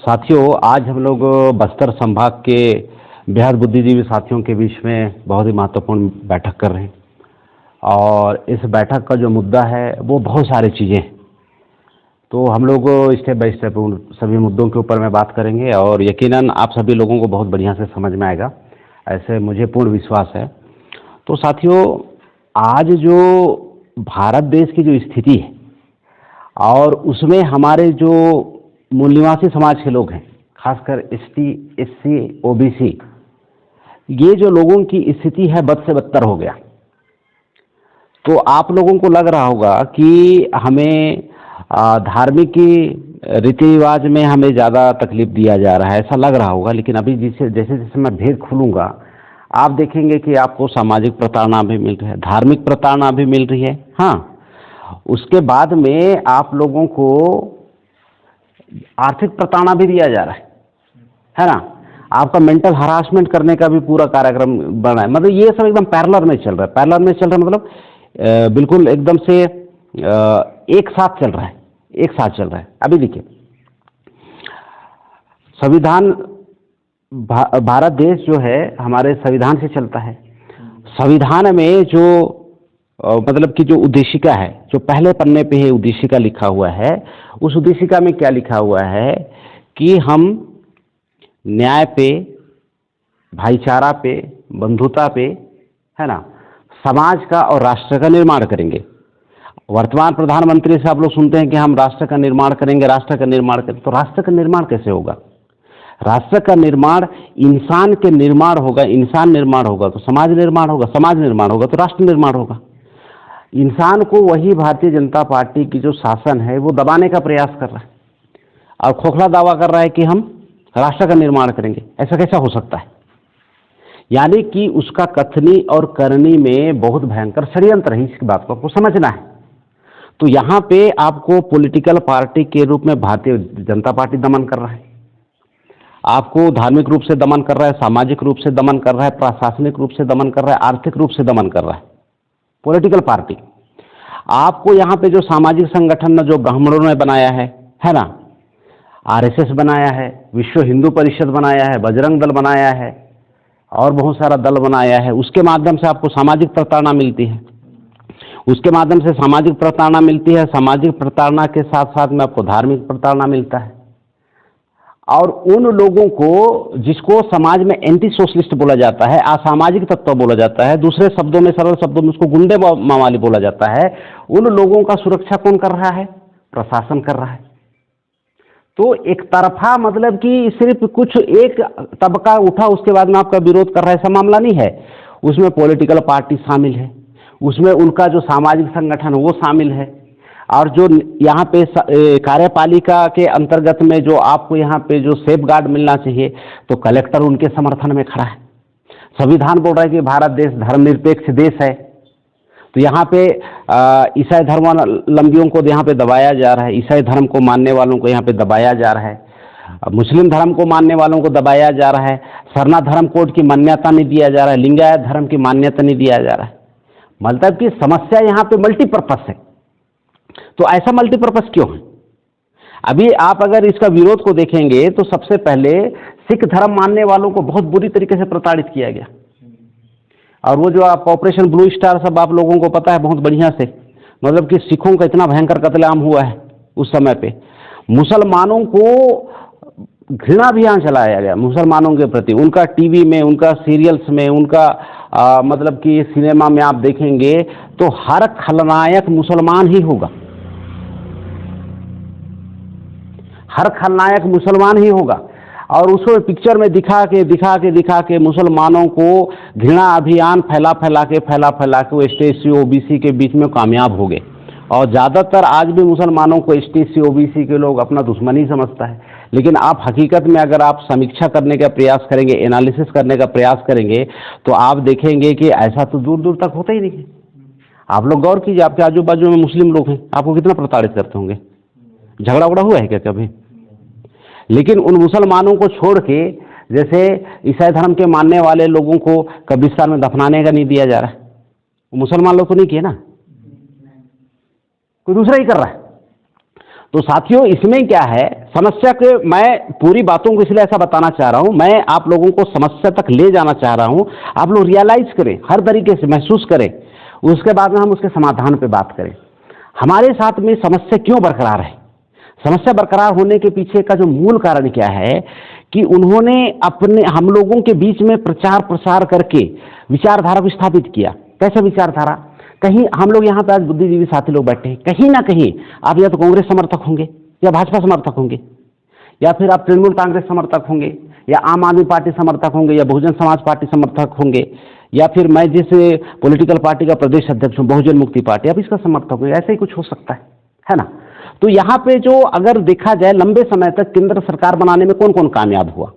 साथियों, आज हम लोग बस्तर संभाग के बेहद बुद्धिजीवी साथियों के बीच में बहुत ही महत्वपूर्ण बैठक कर रहे हैं और इस बैठक का जो मुद्दा है वो बहुत सारी चीज़ें हैं। तो हम लोग स्टेप बाय स्टेप उन सभी मुद्दों के ऊपर में बात करेंगे और यकीनन आप सभी लोगों को बहुत बढ़िया से समझ में आएगा, ऐसे मुझे पूर्ण विश्वास है। तो साथियों, आज जो भारत देश की जो स्थिति है और उसमें हमारे जो मूल निवासी समाज के लोग हैं, खासकर एसटी, एससी, ओबीसी, ये जो लोगों की स्थिति है बद से बदतर हो गया। तो आप लोगों को लग रहा होगा कि हमें धार्मिक रीति रिवाज में हमें ज़्यादा तकलीफ दिया जा रहा है, ऐसा लग रहा होगा। लेकिन अभी जैसे जैसे मैं भेद खोलूँगा आप देखेंगे कि आपको सामाजिक प्रताड़ना भी मिल रही है, धार्मिक प्रताड़ना भी मिल रही है। हाँ, उसके बाद में आप लोगों को आर्थिक प्रताड़ना भी दिया जा रहा है ना। आपका मेंटल हरासमेंट करने का भी पूरा कार्यक्रम बना है। मतलब ये सब एकदम पैरेलल में चल रहा है। पैरेलल में चल रहा है मतलब बिल्कुल एकदम से एक साथ चल रहा है, एक साथ चल रहा है। अभी देखिए, संविधान, भारत देश जो है हमारे संविधान से चलता है। संविधान में जो मतलब कि जो उद्देशिका है, जो पहले पन्ने पे है उद्देशिका लिखा हुआ है, उस उद्देशिका में क्या लिखा हुआ है कि हम न्याय पे, भाईचारा पे, बंधुता पे, है ना, समाज का और राष्ट्र का निर्माण करेंगे। वर्तमान प्रधानमंत्री से आप लोग सुनते हैं कि हम राष्ट्र का निर्माण करेंगे, राष्ट्र का निर्माण करेंगे। तो राष्ट्र का निर्माण कैसे होगा? राष्ट्र का निर्माण इंसान के निर्माण होगा, इंसान निर्माण होगा तो समाज निर्माण होगा, समाज निर्माण होगा तो राष्ट्र निर्माण होगा। इंसान को वही भारतीय जनता पार्टी की जो शासन है वो दबाने का प्रयास कर रहा है और खोखला दावा कर रहा है कि हम राष्ट्र का निर्माण करेंगे। ऐसा कैसा हो सकता है? यानी कि उसका कथनी और करनी में बहुत भयंकर षड्यंत्र है। इसकी बात को आपको समझना है। तो यहाँ पे आपको पॉलिटिकल पार्टी के रूप में भारतीय जनता पार्टी दमन कर रहा है, आपको धार्मिक रूप से दमन कर रहा है, सामाजिक रूप से दमन कर रहा है, प्रशासनिक रूप से दमन कर रहा है, आर्थिक रूप से दमन कर रहा है पॉलिटिकल पार्टी। आपको यहाँ पे जो सामाजिक संगठन जो ब्राह्मणों ने बनाया है ना, आरएसएस बनाया है, विश्व हिंदू परिषद बनाया है, बजरंग दल बनाया है और बहुत सारा दल बनाया है, उसके माध्यम से आपको सामाजिक प्रताड़ना मिलती है। उसके माध्यम से सामाजिक प्रताड़ना मिलती है। सामाजिक प्रताड़ना के साथ साथ में आपको धार्मिक प्रताड़ना मिलता है। और उन लोगों को जिसको समाज में एंटी सोशलिस्ट बोला जाता है, असामाजिक तत्व बोला जाता है, दूसरे शब्दों में, सरल शब्दों में उसको गुंडे मावाली बोला जाता है, उन लोगों का सुरक्षा कौन कर रहा है? प्रशासन कर रहा है। तो एक तरफा मतलब कि सिर्फ कुछ एक तबका उठा उसके बाद में आपका विरोध कर रहा है, ऐसा मामला नहीं है। उसमें पॉलिटिकल पार्टी शामिल है, उसमें उनका जो सामाजिक संगठन वो शामिल है और जो यहाँ पे कार्यपालिका के अंतर्गत में जो आपको यहाँ पे जो सेफ गार्ड मिलना चाहिए तो कलेक्टर उनके समर्थन में खड़ा है। संविधान बोल रहा है कि भारत देश धर्मनिरपेक्ष देश है। तो यहाँ पे ईसाई धर्मावलंबियों को यहाँ पे दबाया जा रहा है, ईसाई धर्म को मानने वालों को यहाँ पे दबाया जा रहा है, मुस्लिम धर्म को मानने वालों को दबाया जा रहा है, सरना धर्म कोड की मान्यता नहीं दिया जा रहा है, लिंगायत धर्म की मान्यता नहीं दिया जा रहा है। मतलब कि समस्या यहाँ पे मल्टीपर्पस है। तो ऐसा मल्टीपर्पस क्यों है? अभी आप अगर इसका विरोध को देखेंगे तो सबसे पहले सिख धर्म मानने वालों को बहुत बुरी तरीके से प्रताड़ित किया गया और वो जो आप ऑपरेशन ब्लू स्टार सब आप लोगों को पता है बहुत बढ़िया से, मतलब कि सिखों का इतना भयंकर कत्लेआम हुआ है उस समय पे। मुसलमानों को घृणा अभियान चलाया गया मुसलमानों के प्रति। उनका टीवी में, उनका सीरियल्स में, उनका मतलब कि सिनेमा में आप देखेंगे तो हर खलनायक मुसलमान ही होगा, हर खलनायक मुसलमान ही होगा। और उसको पिक्चर में दिखा के मुसलमानों को घृणा अभियान फैला के वो एसटी ओबीसी के बीच में कामयाब हो गए। और ज़्यादातर आज भी मुसलमानों को एसटी ओबीसी के लोग अपना दुश्मन ही समझता है। लेकिन आप हकीकत में अगर आप समीक्षा करने का प्रयास करेंगे, एनालिसिस करने का प्रयास करेंगे तो आप देखेंगे कि ऐसा तो दूर दूर तक होता ही नहीं है। आप लोग गौर कीजिए, आपके आजू बाजू में मुस्लिम लोग हैं, आपको कितना प्रताड़ित करते होंगे? झगड़ा उगड़ा हुआ है क्या कभी? लेकिन उन मुसलमानों को छोड़ के जैसे ईसाई धर्म के मानने वाले लोगों को कब्रिस्तान में दफनाने का नहीं दिया जा रहा है, मुसलमान लोग तो नहीं किए ना, कोई दूसरा ही कर रहा है। तो साथियों इसमें क्या है समस्या के, मैं पूरी बातों को इसलिए ऐसा बताना चाह रहा हूं, मैं आप लोगों को समस्या तक ले जाना चाह रहा हूं, आप लोग रियलाइज करें, हर तरीके से महसूस करें, उसके बाद में हम उसके समाधान पे बात करें। हमारे साथ में समस्या क्यों बरकरार है? समस्या बरकरार होने के पीछे का जो मूल कारण क्या है कि उन्होंने अपने हम लोगों के बीच में प्रचार प्रसार करके विचारधारा को स्थापित किया। कैसा विचारधारा? कहीं हम लोग यहाँ पे आज बुद्धिजीवी साथी लोग बैठे हैं, कहीं ना कहीं आप या तो कांग्रेस समर्थक होंगे या भाजपा समर्थक होंगे, या फिर आप तृणमूल कांग्रेस समर्थक होंगे, या आम आदमी पार्टी समर्थक होंगे, या बहुजन समाज पार्टी समर्थक होंगे, या फिर मैं जिस पॉलिटिकल पार्टी का प्रदेश अध्यक्ष हूँ बहुजन मुक्ति पार्टी, आप इसका समर्थक होंगे, ऐसा ही कुछ हो सकता है ना? तो यहाँ पे जो अगर देखा जाए लंबे समय तक केंद्र सरकार बनाने में कौन कौन कामयाब हुआ,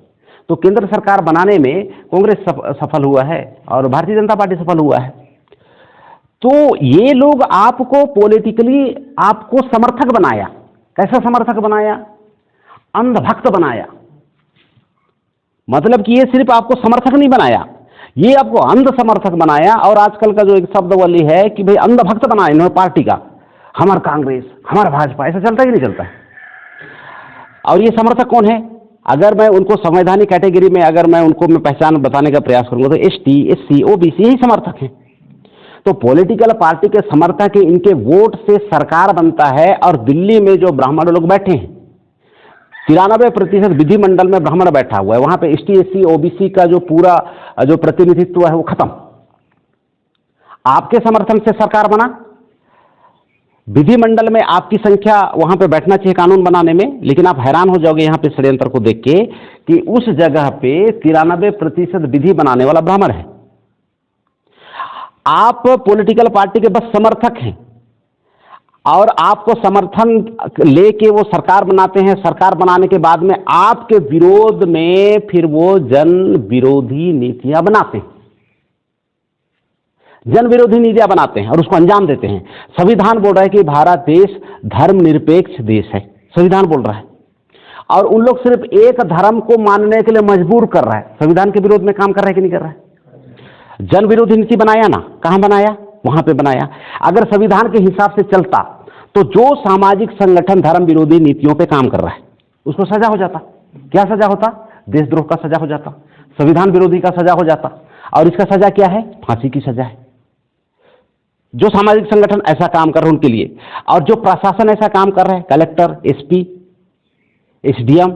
तो केंद्र सरकार बनाने में कांग्रेस सफल हुआ है और भारतीय जनता पार्टी सफल हुआ है। तो ये लोग आपको पॉलिटिकली आपको समर्थक बनाया। कैसा समर्थक बनाया? अंधभक्त बनाया। मतलब कि ये सिर्फ आपको समर्थक नहीं बनाया, ये आपको अंध समर्थक बनाया। और आजकल का जो एक शब्दावली है कि भाई अंधभक्त बनाया इन्होंने पार्टी का, हमारा कांग्रेस, हमारा भाजपा, ऐसा चलता है कि नहीं चलता है? और ये समर्थक कौन है? अगर मैं उनको संवैधानिक कैटेगरी में अगर मैं उनको मैं पहचान बताने का प्रयास करूंगा तो एसटी, एससी, ओबीसी यही समर्थक हैं। तो पॉलिटिकल पार्टी के समर्थक इनके वोट से सरकार बनता है। और दिल्ली में जो ब्राह्मण लोग बैठे हैं 93% विधिमंडल में ब्राह्मण बैठा हुआ है, वहां पे एसटी, एससी, ओबीसी का जो पूरा जो प्रतिनिधित्व है वो खत्म। आपके समर्थन से सरकार बना, विधिमंडल में आपकी संख्या वहां पे बैठना चाहिए कानून बनाने में, लेकिन आप हैरान हो जाओगे यहाँ पे षड्यंत्र को देख के कि उस जगह पे 93% विधि बनाने वाला ब्राह्मण है। आप पॉलिटिकल पार्टी के बस समर्थक हैं और आपको समर्थन लेके वो सरकार बनाते हैं। सरकार बनाने के बाद में आपके विरोध में फिर वो जन विरोधी नीतियां बनाते हैं, जन विरोधी नीतियां बनाते हैं और उसको अंजाम देते हैं। संविधान बोल रहा है कि भारत देश धर्मनिरपेक्ष देश है, संविधान बोल रहा है, और उन लोग सिर्फ एक धर्म को मानने के लिए मजबूर कर रहा है। संविधान के विरोध में काम कर रहा है कि नहीं कर रहा है? जन विरोधी नीति बनाया ना, कहां बनाया? वहां पे बनाया। अगर संविधान के हिसाब से चलता तो जो सामाजिक संगठन धर्म विरोधी नीतियों पे काम कर रहा है उसको सजा हो जाता। क्या सजा होता? देशद्रोह का सजा हो जाता, संविधान विरोधी का सजा हो जाता। और इसका सजा क्या है? फांसी की सजा है। जो सामाजिक संगठन ऐसा काम कर रहे हैं उनके लिए, और जो प्रशासन ऐसा काम कर रहा है, कलेक्टर, एसपी, एसडीएम,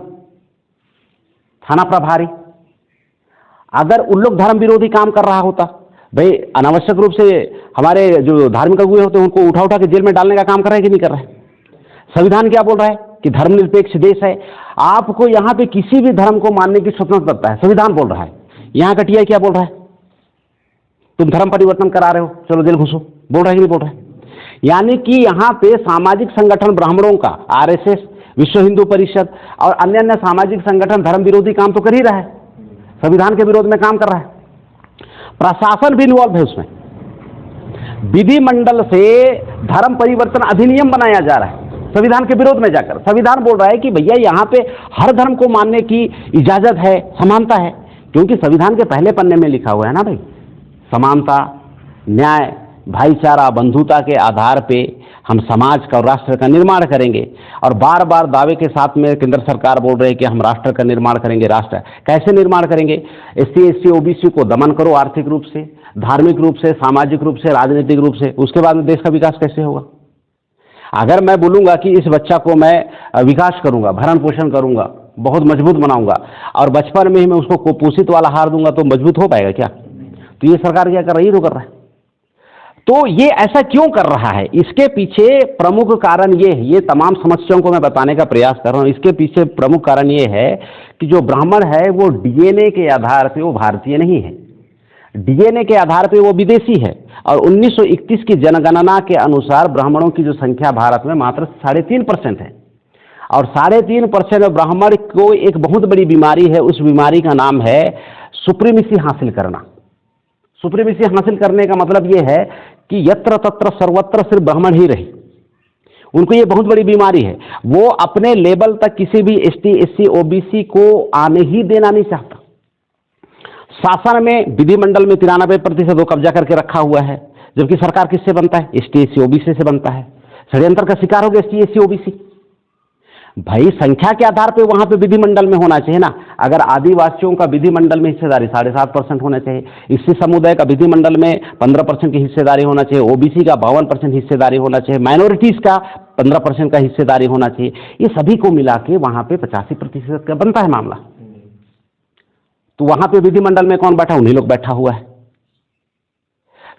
थाना प्रभारी, अगर उन लोग धर्म विरोधी काम कर रहा होता, भाई अनावश्यक रूप से हमारे जो धार्मिक अगुए होते हैं उनको उठा उठा के जेल में डालने का काम कर रहा है कि नहीं कर रहा है? संविधान क्या बोल रहा है कि धर्मनिरपेक्ष देश है, आपको यहाँ पे किसी भी धर्म को मानने की स्वतंत्रता है, संविधान बोल रहा है। यहाँ का टीआई क्या बोल रहा है? तुम धर्म परिवर्तन करा रहे हो, चलो जेल घुसो, बोल रहा है कि नहीं बोल रहा है? यानी कि यहाँ पे सामाजिक संगठन ब्राह्मणों का, आरएसएस, विश्व हिंदू परिषद और अन्य अन्य सामाजिक संगठन धर्म विरोधी काम तो कर ही रहा है, संविधान के विरोध में काम कर रहा है। प्रशासन भी इन्वॉल्व है उसमें। विधिमंडल से धर्म परिवर्तन अधिनियम बनाया जा रहा है संविधान के विरोध में जाकर। संविधान बोल रहा है कि भैया यहाँ पे हर धर्म को मानने की इजाजत है, समानता है, क्योंकि संविधान के पहले पन्ने में लिखा हुआ है ना भाई, समानता, न्याय, भाईचारा, बंधुता के आधार पे हम समाज का और राष्ट्र का निर्माण करेंगे। और बार बार दावे के साथ में केंद्र सरकार बोल रहे हैं कि हम राष्ट्र का निर्माण करेंगे। राष्ट्र कैसे निर्माण करेंगे? एससी, एसटी, ओबीसी को दमन करो आर्थिक रूप से, धार्मिक रूप से, सामाजिक रूप से, राजनीतिक रूप से, उसके बाद में देश का विकास कैसे होगा? अगर मैं बोलूंगा कि इस बच्चा को मैं विकास करूंगा, भरण पोषण करूंगा, बहुत मजबूत बनाऊंगा, और बचपन में ही मैं उसको कुपोषित वाला आहार दूंगा, तो मजबूत हो पाएगा क्या? तो ये सरकार क्या कर रही है? तो कर रहा है। तो ये ऐसा क्यों कर रहा है? इसके पीछे प्रमुख कारण ये है, ये तमाम समस्याओं को मैं बताने का प्रयास कर रहा हूं। इसके पीछे प्रमुख कारण ये है कि जो ब्राह्मण है वो डीएनए के आधार पे वो भारतीय नहीं है, डीएनए के आधार पे वो विदेशी है। और 1931 की जनगणना के अनुसार ब्राह्मणों की जो संख्या भारत में मात्र 3.5% है, और 3.5% ब्राह्मण को एक बहुत बड़ी बीमारी है। उस बीमारी का नाम है सुप्रीमेसी हासिल करना। सुप्रीमेसी हासिल करने का मतलब ये है कि यत्र तत्र सर्वत्र सिर्फ ब्राह्मण ही रहे। उनको ये बहुत बड़ी बीमारी है, वो अपने लेवल तक किसी भी एसटी, एससी, ओबीसी को आने ही देना नहीं चाहता। शासन में, विधिमंडल में 93% वो कब्जा करके रखा हुआ है, जबकि सरकार किससे बनता है? एसटी, एससी, ओबीसी से बनता है। षड्यंत्र का शिकार हो गया एसटी, एससी, ओबीसी। भाई संख्या के आधार पे वहां पे विधिमंडल में होना चाहिए ना। अगर आदिवासियों का विधिमंडल में हिस्सेदारी 7.5% होना चाहिए, इसी समुदाय का विधिमंडल में 15% की हिस्सेदारी होना चाहिए, ओबीसी का 52% हिस्सेदारी होना चाहिए, माइनॉरिटीज का 15% का हिस्सेदारी होना चाहिए, ये सभी को मिला के वहां पे 85% का बनता है मामला। तो वहां पे विधिमंडल में कौन बैठा? उन्हीं लोग बैठा हुआ है।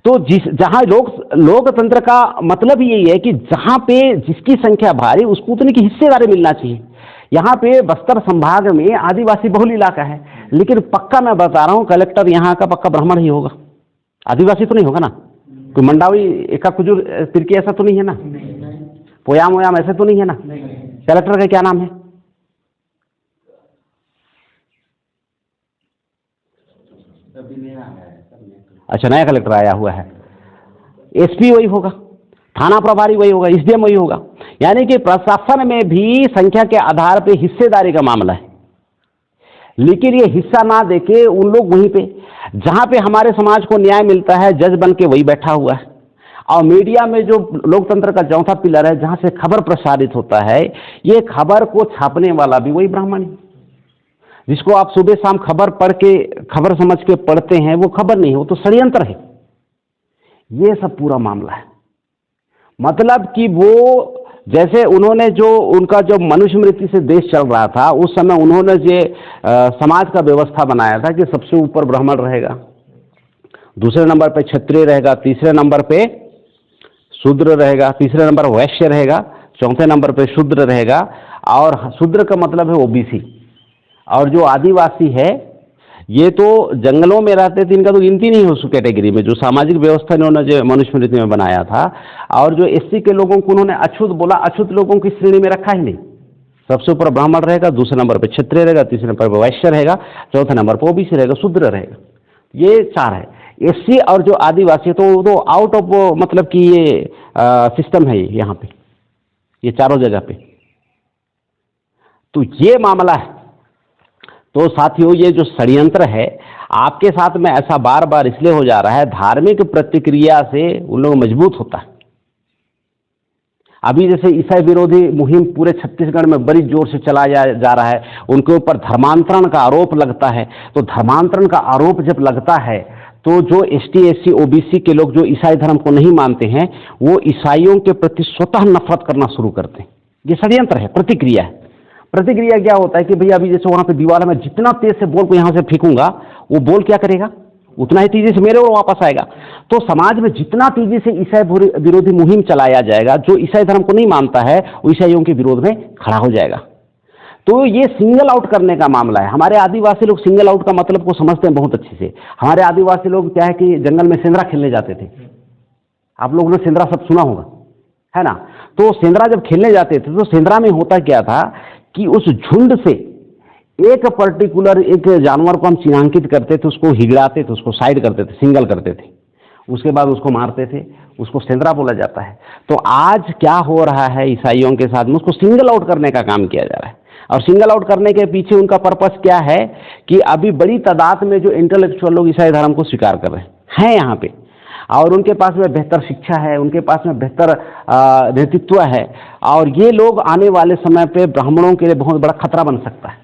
तो जहां लोकतंत्र का मतलब यही है कि जहां पे जिसकी संख्या भारी उसको उतनी की हिस्सेदारी मिलना चाहिए। यहाँ पे बस्तर संभाग में आदिवासी बहुल इलाका है, लेकिन पक्का मैं बता रहा हूँ कलेक्टर यहाँ का पक्का ब्राह्मण ही होगा, आदिवासी तो नहीं होगा ना। कोई मंडावी एका कुजूर तिरकी ऐसा तो नहीं है ना, पोयाम वोयाम ऐसे तो नहीं है ना। कलेक्टर का क्या नाम है? अच्छा, नया कलेक्टर आया हुआ है। एसपी वही होगा, थाना प्रभारी वही होगा, एसडीएम वही होगा। यानी कि प्रशासन में भी संख्या के आधार पे हिस्सेदारी का मामला है। लेकिन ये हिस्सा ना देके उन लोग वहीं पे जहां पे हमारे समाज को न्याय मिलता है जज बन के वही बैठा हुआ है। और मीडिया में जो लोकतंत्र का चौथा पिलर है जहां से खबर प्रसारित होता है, ये खबर को छापने वाला भी वही ब्राह्मण है। जिसको आप सुबह शाम खबर पढ़ के खबर समझ के पढ़ते हैं, वो खबर नहीं है, वो तो षड्यंत्र है। ये सब पूरा मामला है। मतलब कि वो जैसे उन्होंने जो उनका जो मनुस्मृति से देश चल रहा था उस समय उन्होंने जो समाज का व्यवस्था बनाया था कि सबसे ऊपर ब्राह्मण रहेगा, दूसरे नंबर पे क्षत्रिय रहेगा, तीसरे नंबर पे शूद्र रहेगा, तीसरे नंबर वैश्य रहेगा, चौथे नंबर पे शूद्र रहेगा। और शूद्र का मतलब है ओबीसी। और जो आदिवासी है ये तो जंगलों में रहते थे, इनका तो गिनती नहीं हो उस कैटेगरी में। जो सामाजिक व्यवस्था इन्होंने जो मनुस्मृति में बनाया था, और जो एससी के लोगों को उन्होंने अछूत बोला, अछूत लोगों की श्रेणी में रखा ही नहीं। सबसे ऊपर ब्राह्मण रहेगा, दूसरे नंबर पे क्षत्रिय रहेगा, तीसरे नंबर पे वैश्य रहेगा, चौथे नंबर पे ओबीसी रहेगा, शूद्र रहेगा। ये 4 है। एससी और जो आदिवासी तो आउट ऑफ मतलब कि ये सिस्टम है यहाँ पे, ये चारों जगह पे। तो ये मामला है। तो साथियों, ये जो षड्यंत्र है आपके साथ में ऐसा बार बार इसलिए हो जा रहा है, धार्मिक प्रतिक्रिया से उन लोग मजबूत होता है। अभी जैसे ईसाई विरोधी मुहिम पूरे छत्तीसगढ़ में बड़ी जोर से चला जा रहा है, उनके ऊपर धर्मांतरण का आरोप लगता है। तो धर्मांतरण का आरोप जब लगता है तो जो एसटी एससी ओबीसी के लोग जो ईसाई धर्म को नहीं मानते हैं, वो ईसाइयों के प्रति स्वतः नफरत करना शुरू करते हैं। ये षड्यंत्र है, प्रतिक्रिया है। प्रतिक्रिया क्या होता है कि भैया अभी जैसे वहां पे दीवार में जितना तेज से बॉल को यहां से फेंकूंगा, वो बॉल क्या करेगा, उतना ही तेजी से मेरे ओर वापस आएगा। तो समाज में जितना तेजी से ईसाई विरोधी मुहिम चलाया जाएगा, जो ईसाई धर्म को नहीं मानता है वो ईसाइयों के विरोध में खड़ा हो जाएगा। तो ये सिंगल आउट करने का मामला है। हमारे आदिवासी लोग सिंगल आउट का मतलब को समझते हैं बहुत अच्छे से। हमारे आदिवासी लोग क्या है कि जंगल में सेंद्रा खेलने जाते थे। आप लोगों ने सेंद्रा सब सुना होगा, है ना। तो सेंद्रा जब खेलने जाते थे तो सेंद्रा में होता क्या था कि उस झुंड से एक पर्टिकुलर एक जानवर को हम चिन्हांकित करते थे, उसको हिगड़ाते थे, उसको साइड करते थे, सिंगल करते थे, उसके बाद उसको मारते थे, उसको सेंद्रा बोला जाता है। तो आज क्या हो रहा है ईसाइयों के साथ में, उसको सिंगल आउट करने का काम किया जा रहा है। और सिंगल आउट करने के पीछे उनका पर्पस क्या है कि अभी बड़ी तादाद में जो इंटेलेक्चुअल लोग ईसाई धर्म को स्वीकार कर रहे हैं यहाँ पे, और उनके पास में बेहतर शिक्षा है, उनके पास में बेहतर नेतृत्व है, और ये लोग आने वाले समय पे ब्राह्मणों के लिए बहुत बड़ा खतरा बन सकता है।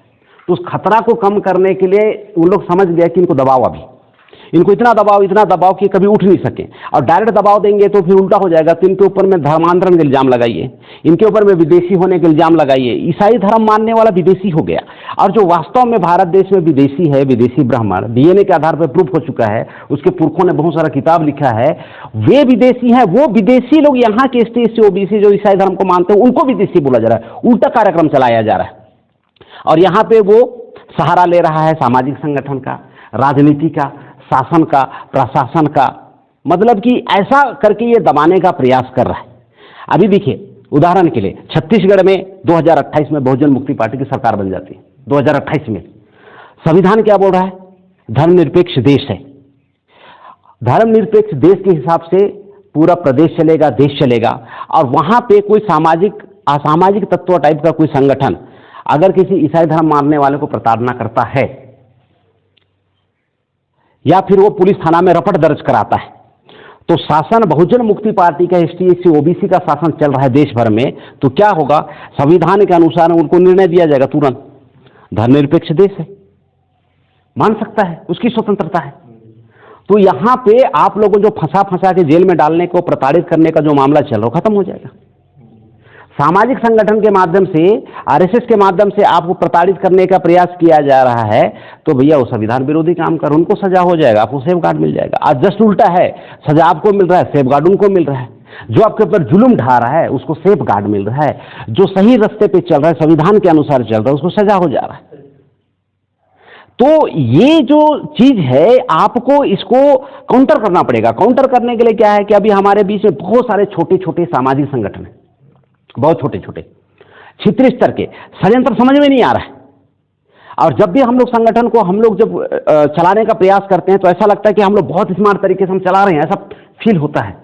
तो उस खतरा को कम करने के लिए उन लोग समझ गए कि इनको दबाव, अभी इनको इतना दबाव कि कभी उठ नहीं सके। और डायरेक्ट दबाव देंगे तो फिर उल्टा हो जाएगा। तो इनके ऊपर में धर्मांतरण का इल्जाम लगाइए, इनके ऊपर में विदेशी होने के इल्जाम लगाइए। ईसाई धर्म मानने वाला विदेशी हो गया, और जो वास्तव में भारत देश में विदेशी है, विदेशी ब्राह्मण डीएनए के आधार पर प्रूफ हो चुका है, उसके पुरखों ने बहुत सारा किताब लिखा है, वे विदेशी हैं। वो विदेशी लोग यहाँ के एसटी एससी ओबीसी जो ईसाई धर्म को मानते हैं उनको विदेशी बोला जा रहा है। उल्टा कार्यक्रम चलाया जा रहा है। और यहाँ पे वो सहारा ले रहा है सामाजिक संगठन का, राजनीति का, शासन का, प्रशासन का, मतलब कि ऐसा करके ये दबाने का प्रयास कर रहा है। अभी देखिए उदाहरण के लिए छत्तीसगढ़ में 2028 में बहुजन मुक्ति पार्टी की सरकार बन जाती है। 2028 में संविधान क्या बोल रहा है, धर्मनिरपेक्ष देश है। धर्मनिरपेक्ष देश के हिसाब से पूरा प्रदेश चलेगा, देश चलेगा। और वहां पे कोई सामाजिक असामाजिक तत्व टाइप का कोई संगठन अगर किसी ईसाई धर्म मानने वाले को प्रताड़ना करता है, या फिर वो पुलिस थाना में रपट दर्ज कराता है, तो शासन बहुजन मुक्ति पार्टी का, ST/SC OBC का शासन चल रहा है देश भर में, तो क्या होगा, संविधान के अनुसार उनको निर्णय दिया जाएगा तुरंत। धर्मनिरपेक्ष देश है, मान सकता है, उसकी स्वतंत्रता है। तो यहां पे आप लोगों जो फंसा फंसा के जेल में डालने को, प्रताड़ित करने का जो मामला चल रहा है, खत्म हो जाएगा। सामाजिक संगठन के माध्यम से, RSS के माध्यम से आपको प्रताड़ित करने का प्रयास किया जा रहा है, तो भैया वो संविधान विरोधी काम कर, उनको सजा हो जाएगा, आपको सेफ गार्ड मिल जाएगा। आज जस्ट उल्टा है, सजा आपको मिल रहा है, सेफ गार्ड उनको मिल रहा है। जो आपके ऊपर जुल्म ढा रहा है उसको सेफ गार्ड मिल रहा है, जो सही रास्ते पे चल रहा है, संविधान के अनुसार चल रहा है, उसको सजा हो जा रहा है। तो ये जो चीज है, आपको इसको काउंटर करना पड़ेगा। काउंटर करने के लिए क्या है कि अभी हमारे बीच में बहुत सारे छोटे छोटे सामाजिक संगठन हैं, बहुत छोटे छोटे क्षेत्रीय स्तर के, षड्यंत्र समझ में नहीं आ रहा है। और जब भी हम लोग संगठन को हम लोग जब चलाने का प्रयास करते हैं तो ऐसा लगता है कि हम लोग बहुत स्मार्ट तरीके से हम चला रहे हैं, ऐसा फील होता है।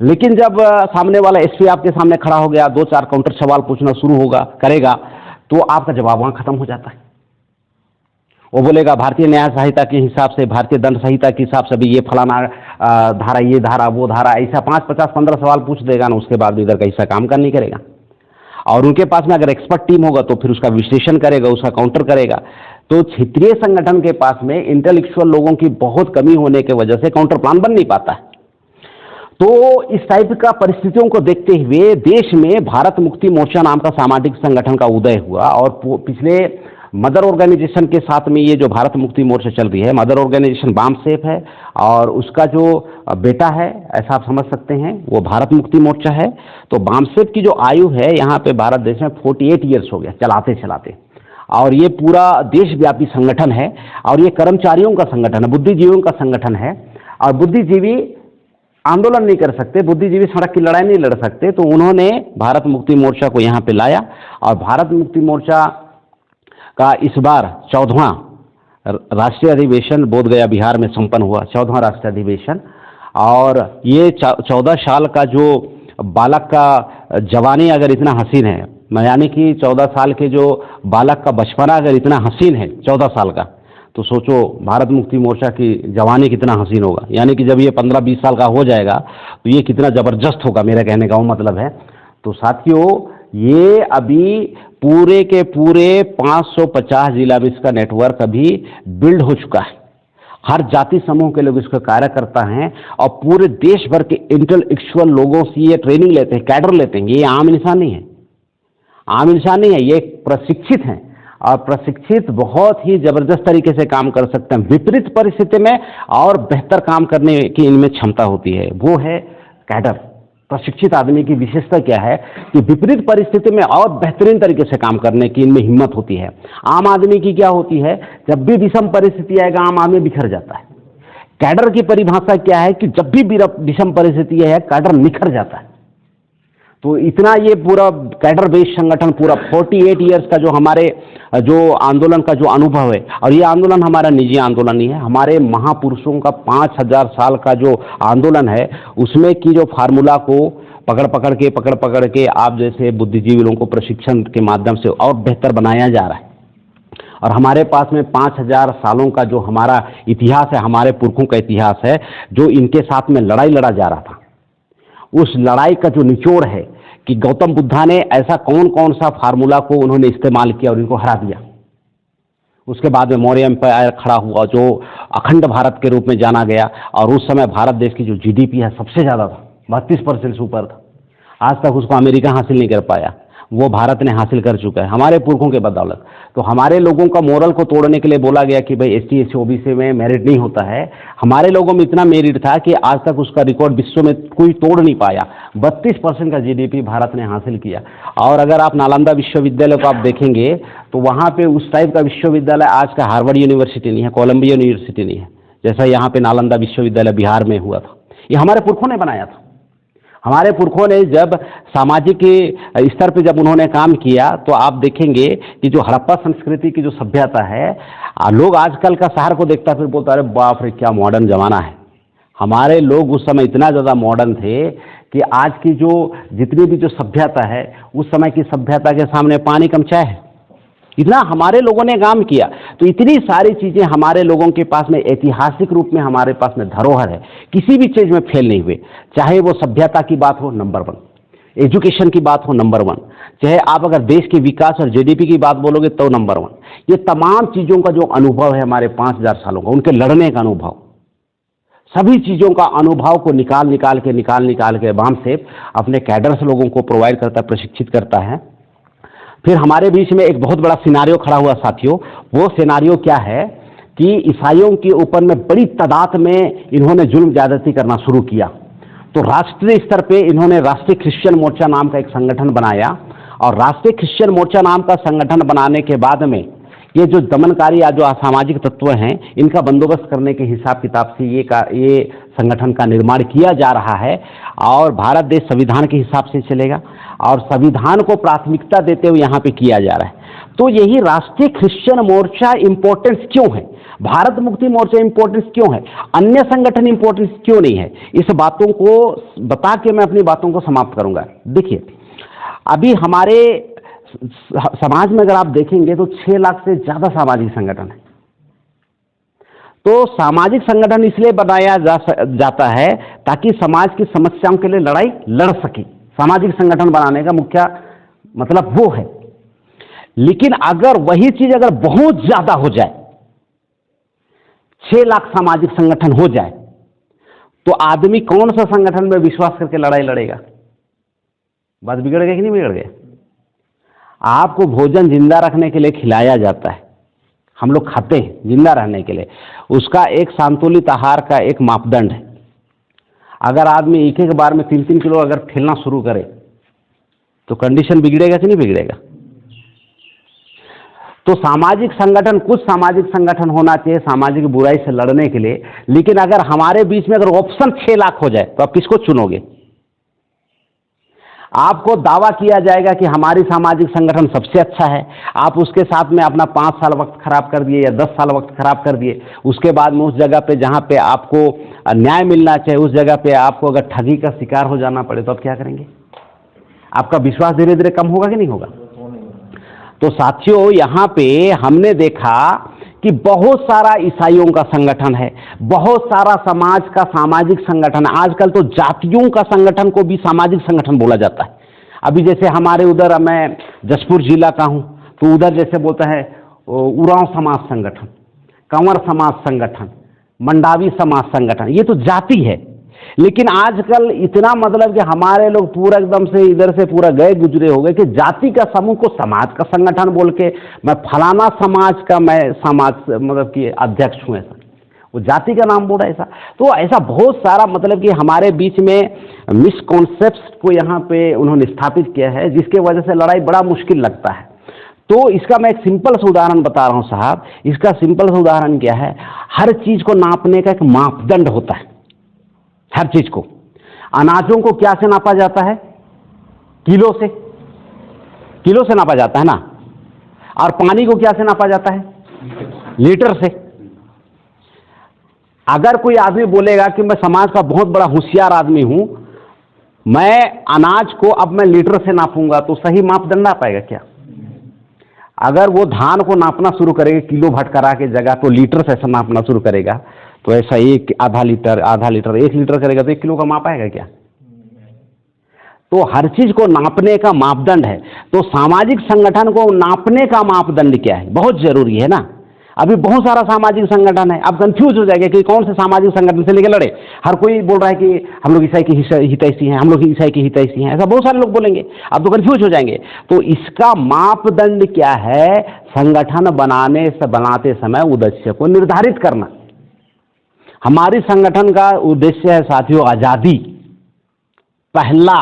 लेकिन जब सामने वाला SP आपके सामने खड़ा हो गया, 2-4 काउंटर सवाल पूछना शुरू करेगा, तो आपका जवाब वहां खत्म हो जाता है। वो बोलेगा भारतीय न्याय संहिता के हिसाब से, भारतीय दंड संहिता के हिसाब से भी ये फलाना धारा, ये धारा, वो धारा, ऐसा 5, 50, 15 सवाल पूछ देगा ना, उसके बाद इधर का हिस्सा काम कर नहीं करेगा। और उनके पास में अगर एक्सपर्ट टीम होगा तो फिर उसका विश्लेषण करेगा, उसका काउंटर करेगा। तो क्षेत्रीय संगठन के पास में इंटेलेक्चुअल लोगों की बहुत कमी होने की वजह से काउंटर प्लान बन नहीं पाता है। तो इस टाइप का परिस्थितियों को देखते हुए देश में भारत मुक्ति मोर्चा नाम का सामाजिक संगठन का उदय हुआ। और पिछले मदर ऑर्गेनाइजेशन के साथ में ये जो भारत मुक्ति मोर्चा चल रही है, मदर ऑर्गेनाइजेशन बामसेफ है और उसका जो बेटा है, ऐसा आप समझ सकते हैं, वो भारत मुक्ति मोर्चा है। तो बामसेफ की जो आयु है यहाँ पे भारत देश में 48 ईयर्स हो गया चलाते चलाते। और ये पूरा देशव्यापी संगठन है और ये कर्मचारियों का संगठन है, बुद्धिजीवियों का संगठन है। और बुद्धिजीवी आंदोलन नहीं कर सकते, बुद्धिजीवी सड़क की लड़ाई नहीं लड़ सकते, तो उन्होंने भारत मुक्ति मोर्चा को यहाँ पे लाया। और भारत मुक्ति मोर्चा का इस बार 14वां राष्ट्रीय अधिवेशन बोधगया बिहार में संपन्न हुआ, 14वां राष्ट्रीय अधिवेशन। और ये 14 साल का जो बालक का जवानी अगर इतना हसीन है, यानी कि 14 साल के जो बालक का बचपना अगर इतना हसीन है 14 साल का, तो सोचो भारत मुक्ति मोर्चा की जवानी कितना हसीन होगा। यानी कि जब ये 15-20 साल का हो जाएगा तो ये कितना ज़बरदस्त होगा, मेरा कहने का वो मतलब है। तो साथियों, ये अभी पूरे के पूरे 550 जिला में इसका नेटवर्क अभी बिल्ड हो चुका है। हर जाति समूह के लोग इसका कार्य करता हैं और पूरे देश भर के इंटेलेक्चुअल लोगों से ये ट्रेनिंग लेते हैं, कैडर लेते हैं। ये आम इंसान नहीं है, आम इंसान नहीं है, ये प्रशिक्षित हैं और प्रशिक्षित बहुत ही जबरदस्त तरीके से काम कर सकते हैं। विपरीत परिस्थिति में और बेहतर काम करने की इनमें क्षमता होती है, वो है कैडर। प्रशिक्षित आदमी की विशेषता क्या है कि विपरीत परिस्थिति में और बेहतरीन तरीके से काम करने की इनमें हिम्मत होती है। आम आदमी की क्या होती है, जब भी विषम परिस्थिति आएगा आम आदमी बिखर जाता है। कैडर की परिभाषा क्या है कि जब भी विषम परिस्थिति है कैडर निखर जाता है। तो इतना ये पूरा कैडर बेस्ड संगठन, पूरा 48 ईयर्स का जो हमारे जो आंदोलन का जो अनुभव है, और ये आंदोलन हमारा निजी आंदोलन नहीं है, हमारे महापुरुषों का 5000 साल का जो आंदोलन है, उसमें की जो फार्मूला को पकड़ पकड़ के आप जैसे बुद्धिजीवी लोगों को प्रशिक्षण के माध्यम से और बेहतर बनाया जा रहा है। और हमारे पास में 5000 सालों का जो हमारा इतिहास है, हमारे पुरखों का इतिहास है, जो इनके साथ में लड़ाई लड़ा जा रहा था, उस लड़ाई का जो निचोड़ है कि गौतम बुद्धा ने ऐसा कौन कौन सा फार्मूला को उन्होंने इस्तेमाल किया और इनको हरा दिया। उसके बाद में मौर्य एम्पायर खड़ा हुआ जो अखंड भारत के रूप में जाना गया। और उस समय भारत देश की जो GDP है सबसे ज़्यादा था, 32% से ऊपर था। आज तक उसको अमेरिका हासिल नहीं कर पाया, वो भारत ने हासिल कर चुका है हमारे पुरखों के बदौलत। तो हमारे लोगों का मोरल को तोड़ने के लिए बोला गया कि भाई ST/SC OBC में मेरिट नहीं होता है। हमारे लोगों में इतना मेरिट था कि आज तक उसका रिकॉर्ड विश्व में कोई तोड़ नहीं पाया। 32% का GDP भारत ने हासिल किया। और अगर आप नालंदा विश्वविद्यालय को आप देखेंगे तो वहाँ पे उस टाइप का विश्वविद्यालय आज का हार्वर्ड यूनिवर्सिटी नहीं है, कोलंबिया यूनिवर्सिटी नहीं है, जैसा यहाँ पे नालंदा विश्वविद्यालय बिहार में हुआ था। ये हमारे पुरखों ने बनाया था। हमारे पुरखों ने जब सामाजिक स्तर पे जब उन्होंने काम किया, तो आप देखेंगे कि जो हड़प्पा संस्कृति की जो सभ्यता है, लोग आजकल का शहर को देखता फिर बोलता अरे बाप रे क्या मॉडर्न जमाना है। हमारे लोग उस समय इतना ज़्यादा मॉडर्न थे कि आज की जो जितनी भी जो सभ्यता है, उस समय की सभ्यता के सामने पानी कम चाय है। इतना हमारे लोगों ने काम किया। तो इतनी सारी चीजें हमारे लोगों के पास में ऐतिहासिक रूप में हमारे पास में धरोहर है, किसी भी चीज में फेल नहीं हुए। चाहे वो सभ्यता की बात हो, नंबर 1, एजुकेशन की बात हो, नंबर 1, चाहे आप अगर देश के विकास और जीडीपी की बात बोलोगे तो नंबर 1। ये तमाम चीजों का जो अनुभव है हमारे 5000 सालों का, उनके लड़ने का अनुभव, सभी चीजों का अनुभव को निकाल के बाम से अपने कैडर्स लोगों को प्रोवाइड करता है, प्रशिक्षित करता है। फिर हमारे बीच में एक बहुत बड़ा सिनारियो खड़ा हुआ साथियों। वो सिनारियो क्या है कि ईसाइयों के ऊपर में बड़ी तादाद में इन्होंने जुल्म ज्यादती करना शुरू किया। तो राष्ट्रीय स्तर पे इन्होंने राष्ट्रीय क्रिश्चियन मोर्चा नाम का एक संगठन बनाया, और राष्ट्रीय क्रिश्चियन मोर्चा नाम का संगठन बनाने के बाद में ये जो दमनकारी या जो असामाजिक तत्व हैं, इनका बंदोबस्त करने के हिसाब किताब से ये संगठन का निर्माण किया जा रहा है। और भारत देश संविधान के हिसाब से चलेगा, और संविधान को प्राथमिकता देते हुए यहाँ पे किया जा रहा है। तो यही राष्ट्रीय क्रिश्चियन मोर्चा इंपॉर्टेंस क्यों है, भारत मुक्ति मोर्चा इंपॉर्टेंस क्यों है, अन्य संगठन इंपॉर्टेंस क्यों नहीं है, इस बातों को बता के मैं अपनी बातों को समाप्त करूंगा। देखिए, अभी हमारे समाज में अगर आप देखेंगे तो 6 लाख से ज्यादा सामाजिक संगठन है। तो सामाजिक संगठन इसलिए बनाया जाता है ताकि समाज की समस्याओं के लिए लड़ाई लड़ सके। सामाजिक संगठन बनाने का मुख्य मतलब वो है। लेकिन अगर वही चीज अगर बहुत ज्यादा हो जाए, 6 लाख सामाजिक संगठन हो जाए, तो आदमी कौन सा संगठन में विश्वास करके लड़ाई लड़ेगा? बात बिगड़ गई कि नहीं बिगड़ गई? आपको भोजन जिंदा रखने के लिए खिलाया जाता है, हम लोग खाते हैं जिंदा रहने के लिए, उसका एक संतुलित आहार का एक मापदंड है। अगर आदमी एक बार में 3-3 किलो अगर ठेलना शुरू करे तो कंडीशन बिगड़ेगा कि नहीं बिगड़ेगा? तो सामाजिक संगठन, कुछ सामाजिक संगठन होना चाहिए सामाजिक बुराई से लड़ने के लिए। लेकिन अगर हमारे बीच में अगर ऑप्शन 6 लाख हो जाए तो आप किसको चुनोगे? आपको दावा किया जाएगा कि हमारी सामाजिक संगठन सबसे अच्छा है, आप उसके साथ में अपना 5 साल वक्त खराब कर दिए या 10 साल वक्त खराब कर दिए। उसके बाद में उस जगह पे जहां पे आपको न्याय मिलना चाहिए, उस जगह पे आपको अगर ठगी का शिकार हो जाना पड़े तो आप क्या करेंगे? आपका विश्वास धीरे धीरे कम होगा कि नहीं होगा? तो साथियों, यहाँ पे हमने देखा कि बहुत सारा ईसाइयों का संगठन है, बहुत सारा समाज का सामाजिक संगठन है। आजकल तो जातियों का संगठन को भी सामाजिक संगठन बोला जाता है। अभी जैसे हमारे उधर, मैं जसपुर जिला का हूँ, तो उधर जैसे बोलता है उरांव समाज संगठन, कंवर समाज संगठन, मंडावी समाज संगठन, ये तो जाति है। लेकिन आजकल इतना मतलब कि हमारे लोग पूरा एकदम से इधर से पूरा गए गुजरे हो गए कि जाति का समूह को समाज का संगठन बोल के, मैं फलाना समाज का मैं समाज मतलब कि अध्यक्ष हूँ, ऐसा वो जाति का नाम बोल रहा है ऐसा। तो ऐसा बहुत सारा मतलब कि हमारे बीच में मिसकॉन्सेप्ट को यहाँ पे उन्होंने स्थापित किया है, जिसके वजह से लड़ाई बड़ा मुश्किल लगता है। तो इसका मैं एक सिंपल सा उदाहरण बता रहा हूँ साहब। इसका सिंपल सा उदाहरण क्या है, हर चीज को नापने का एक मापदंड होता है। हर चीज को, अनाजों को क्या से नापा जाता है? किलो से, किलो से नापा जाता है ना। और पानी को क्या से नापा जाता है? लीटर से। अगर कोई आदमी बोलेगा कि मैं समाज का बहुत बड़ा होशियार आदमी हूं, मैं अनाज को अब मैं लीटर से नापूंगा, तो सही मापदंड आ पाएगा क्या? अगर वो धान को नापना शुरू करेगा किलो भटकरा के जगह, तो लीटर से ऐसा नापना शुरू करेगा, तो ऐसा आधा लीटर 1 लीटर करेगा तो 1 किलो का माप आएगा क्या? तो हर चीज को नापने का मापदंड है। तो सामाजिक संगठन को नापने का मापदंड क्या है, बहुत जरूरी है ना। अभी बहुत सारा सामाजिक संगठन है, आप कंफ्यूज हो जाएंगे कि कौन से सामाजिक संगठन से लेकर लड़े। हर कोई बोल रहा है कि हम लोग ईसाई की हितैषी हैं, हम लोग ईसाई की हितैषी हैं, ऐसा बहुत सारे लोग बोलेंगे, आप तो कंफ्यूज हो जाएंगे। तो इसका मापदंड क्या है? संगठन बनाते समय उद्देश्य को निर्धारित करना। हमारी संगठन का उद्देश्य है साथियों आजादी, पहला,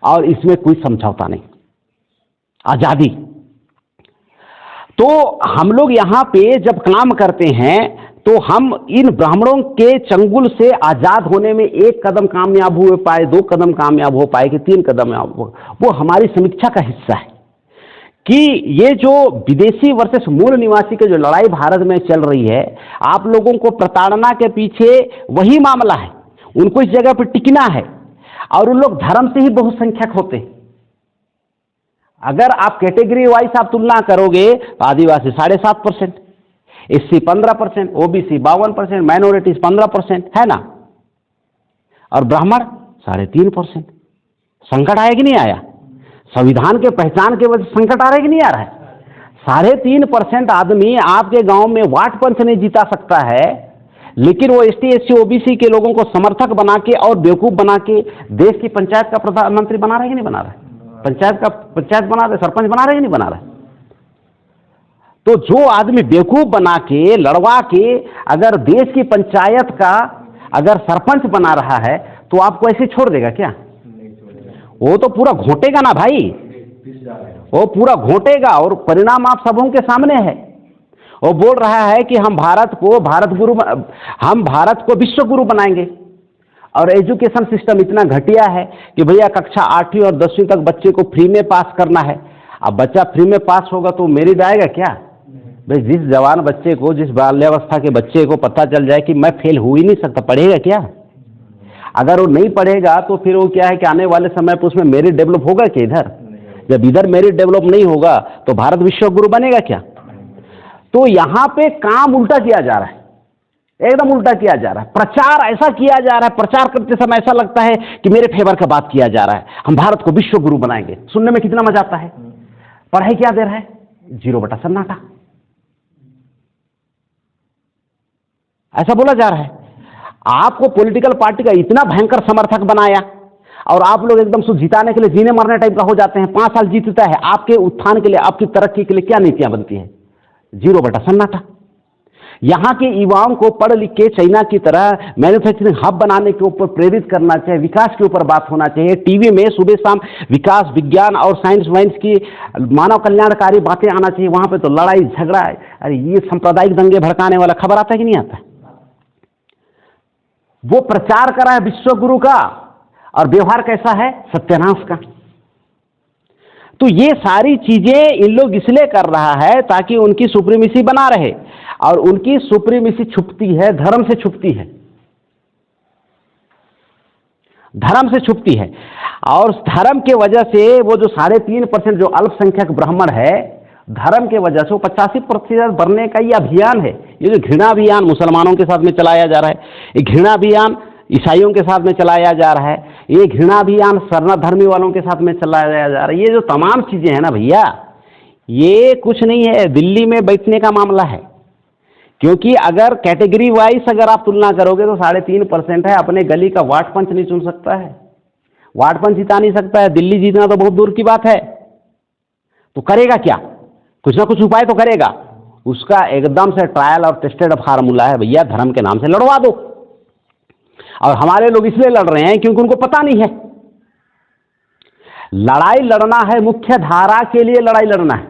और इसमें कोई समझौता नहीं, आजादी। तो हम लोग यहाँ पे जब काम करते हैं तो हम इन ब्राह्मणों के चंगुल से आजाद होने में 1 कदम कामयाब हो पाए, 2 कदम कामयाब हो पाए कि 3 कदम हो, वो हमारी समीक्षा का हिस्सा है कि ये जो विदेशी वर्सेस मूल निवासी की जो लड़ाई भारत में चल रही है, आप लोगों को प्रताड़ना के पीछे वही मामला है। उनको इस जगह पर टिकना है, और उन लोग धर्म से ही बहुसंख्यक होते हैं। अगर आप कैटेगरी वाइज आप तुलना करोगे तो आदिवासी 7.5%, एससी 15%, ओबीसी 52%, माइनॉरिटीज 15%, है ना, और ब्राह्मण 3.5%। संकट आया कि नहीं आया? संविधान के पहचान के वजह से संकट आ रहा है कि नहीं आ रहा है? 3.5% आदमी आपके गांव में वार्ड पंच नहीं जीता सकता है, लेकिन वो एसटी एससी ओबीसी के लोगों को समर्थक बना के और बेवकूफ बना के देश की पंचायत का प्रधानमंत्री बना रहा है कि नहीं बना रहा है? पंचायत बना रहे, सरपंच बना रहे कि नहीं बना रहा है? तो जो आदमी बेवकूफ बना के, लड़वा के अगर देश की पंचायत का अगर सरपंच बना रहा है तो आपको ऐसे छोड़ देगा क्या? वो तो पूरा घोटेगा ना भाई, वो पूरा घोटेगा, और परिणाम आप सबों के सामने है। वो बोल रहा है कि हम भारत को विश्व गुरु बनाएंगे, और एजुकेशन सिस्टम इतना घटिया है कि भैया कक्षा 8वीं और 10वीं तक बच्चे को फ्री में पास करना है। अब बच्चा फ्री में पास होगा तो मेरिट आएगा क्या? भाई जिस जवान बच्चे को, जिस बाल्यावस्था के बच्चे को पता चल जाए कि मैं फेल हो ही नहीं सकता, पढ़ेगा क्या? अगर वो नहीं पढ़ेगा तो फिर वो क्या है कि आने वाले समय पर उसमें मेरिट डेवलप होगा क्या? इधर जब इधर मेरिट डेवलप नहीं होगा तो भारत विश्व गुरु बनेगा क्या? तो यहां पे काम उल्टा किया जा रहा है, एकदम उल्टा किया जा रहा है। प्रचार ऐसा किया जा रहा है, प्रचार करते समय ऐसा लगता है कि मेरे फेवर का बात किया जा रहा है, हम भारत को विश्व गुरु बनाएंगे। सुनने में कितना मजा आता है। पढ़ाई क्या दे रहा है? 0 बटा सन्नाटा, ऐसा बोला जा रहा है। आपको पॉलिटिकल पार्टी का इतना भयंकर समर्थक बनाया और आप लोग एकदम से जिताने के लिए जीने मरने टाइप का हो जाते हैं। 5 साल जीतता है, आपके उत्थान के लिए, आपकी तरक्की के लिए क्या नीतियां बनती हैं? 0 बटा सन्नाटा। यहां के युवाओं को पढ़ लिख के चाइना की तरह मैन्युफैक्चरिंग हब बनाने के ऊपर प्रेरित करना चाहिए, विकास के ऊपर बात होना चाहिए। टीवी में सुबह शाम विकास, विज्ञान और साइंस वाइंस की मानव कल्याणकारी बातें आना चाहिए। वहां पे तो लड़ाई झगड़ा, अरे ये सांप्रदायिक दंगे भड़काने वाला खबर आता है कि नहीं आता? वो प्रचार करा है विश्व गुरु का, और व्यवहार कैसा है? सत्यानाश का। तो ये सारी चीजें इन लोग इसलिए कर रहा है ताकि उनकी सुप्रीमेसी बना रहे, और उनकी सुप्रीमेसी छुपती है, धर्म से छुपती है, धर्म से छुपती है। और धर्म के वजह से वो जो 3.5% जो अल्पसंख्यक ब्राह्मण है, धर्म के वजह से वो 85% बढ़ने का ये अभियान है। ये जो घृणा अभियान मुसलमानों के साथ में चलाया जा रहा है, ये घृणा अभियान ईसाइयों के साथ में चलाया जा रहा है, ये घृणा अभियान शरण धर्मी वालों के साथ में चलाया जा रहा है। ये जो तमाम चीजें हैं ना भैया, ये कुछ नहीं है, दिल्ली में बैठने का मामला है। क्योंकि अगर कैटेगरी वाइज अगर आप तुलना करोगे तो 3.5% है। अपने गली का वार्ड पंच नहीं चुन सकता है, वार्ड पंच जिता नहीं सकता है, दिल्ली जीतना तो बहुत दूर की बात है। तो करेगा क्या? कुछ ना कुछ उपाय तो करेगा। उसका एकदम से ट्रायल और टेस्टेड फार्मूला है, भैया धर्म के नाम से लड़वा दो। और हमारे लोग इसलिए लड़ रहे हैं क्योंकि उनको पता नहीं है। लड़ाई लड़ना है, मुख्य धारा के लिए लड़ाई लड़ना है।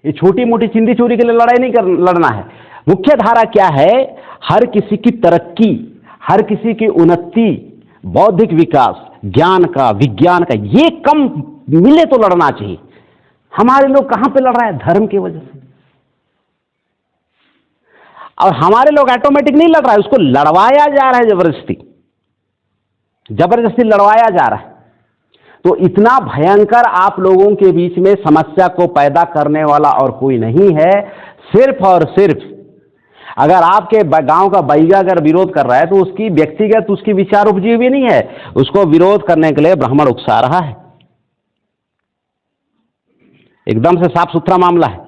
ये छोटी मोटी चिंदी चोरी के लिए लड़ाई नहीं लड़ना है। मुख्य धारा क्या है? हर किसी की तरक्की, हर किसी की उन्नति, बौद्धिक विकास, ज्ञान का, विज्ञान का, ये कम मिले तो लड़ना चाहिए। हमारे लोग कहां पे लड़ रहा है? धर्म की वजह से। और हमारे लोग ऑटोमेटिक नहीं लड़ रहा है, उसको लड़वाया जा रहा है, जबरदस्ती जबरदस्ती लड़वाया जा रहा है। तो इतना भयंकर आप लोगों के बीच में समस्या को पैदा करने वाला और कोई नहीं है। सिर्फ और सिर्फ अगर आपके गांव का बैगा अगर विरोध कर रहा है तो उसकी व्यक्तिगत उसकी विचार उपजी भी नहीं है, उसको विरोध करने के लिए ब्राह्मण उकसा रहा है। एकदम से साफ सुथरा मामला है।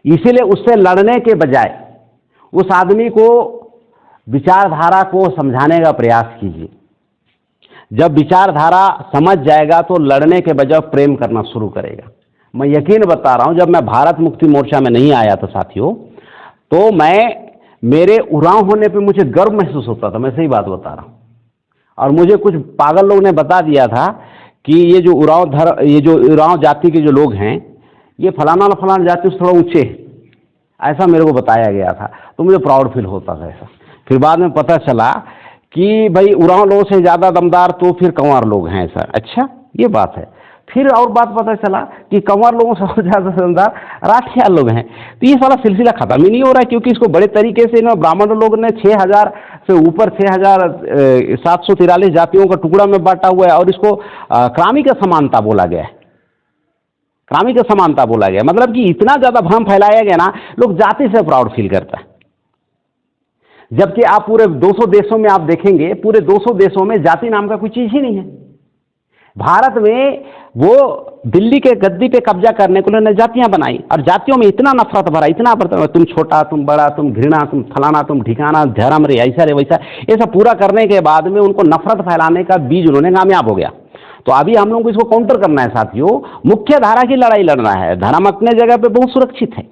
इसीलिए उससे लड़ने के बजाय उस आदमी को विचारधारा को समझाने का प्रयास कीजिए। जब विचारधारा समझ जाएगा तो लड़ने के बजाय प्रेम करना शुरू करेगा। मैं यकीन बता रहा हूं, जब मैं भारत मुक्ति मोर्चा में नहीं आया था साथियों, तो मेरे उरांव होने पे मुझे गर्व महसूस होता था। मैं सही बात बता रहा हूं। और मुझे कुछ पागल लोग ने बता दिया था कि ये जो उरांव जाति के जो लोग हैं, ये फलाना जाति से थोड़ा ऊंचे है, ऐसा मेरे को बताया गया था। तो मुझे प्राउड फील होता था ऐसा। फिर बाद में पता चला कि भाई उरांव लोगों से ज़्यादा दमदार तो फिर कंवर लोग हैं ऐसा। अच्छा, ये बात है। फिर और बात पता चला कि कंवर लोगों से ज़्यादा दमदार राठिया लोग हैं। तो ये सारा सिलसिला खत्म ही नहीं हो रहा है, क्योंकि इसको बड़े तरीके से ना ब्राह्मण लोग ने 6000 से ऊपर 6743 जातियों का टुकड़ा में बांटा हुआ है, और इसको क्रामी का समानता बोला गया है। क्रमिक समानता बोला गया, मतलब कि इतना ज्यादा भ्रम फैलाया गया ना, लोग जाति से प्राउड फील करता है। जबकि आप पूरे 200 देशों में आप देखेंगे, पूरे 200 देशों में जाति नाम का कोई चीज ही नहीं है। भारत में वो दिल्ली के गद्दी पे कब्जा करने को उन्होंने जातियां बनाई, और जातियों में इतना नफरत भरा, इतना भरा, तुम छोटा, तुम बड़ा, तुम घृणा, तुम फलाना, तुम ठिकाना, धर्म रे, ऐसा रे वैसा, ये सब पूरा करने के बाद में उनको नफरत फैलाने का बीज उन्होंने कामयाब हो गया। तो अभी हम लोग को इसको काउंटर करना है साथियों, मुख्य धारा की लड़ाई लड़ना है। धर्म अपने जगह पे बहुत सुरक्षित है,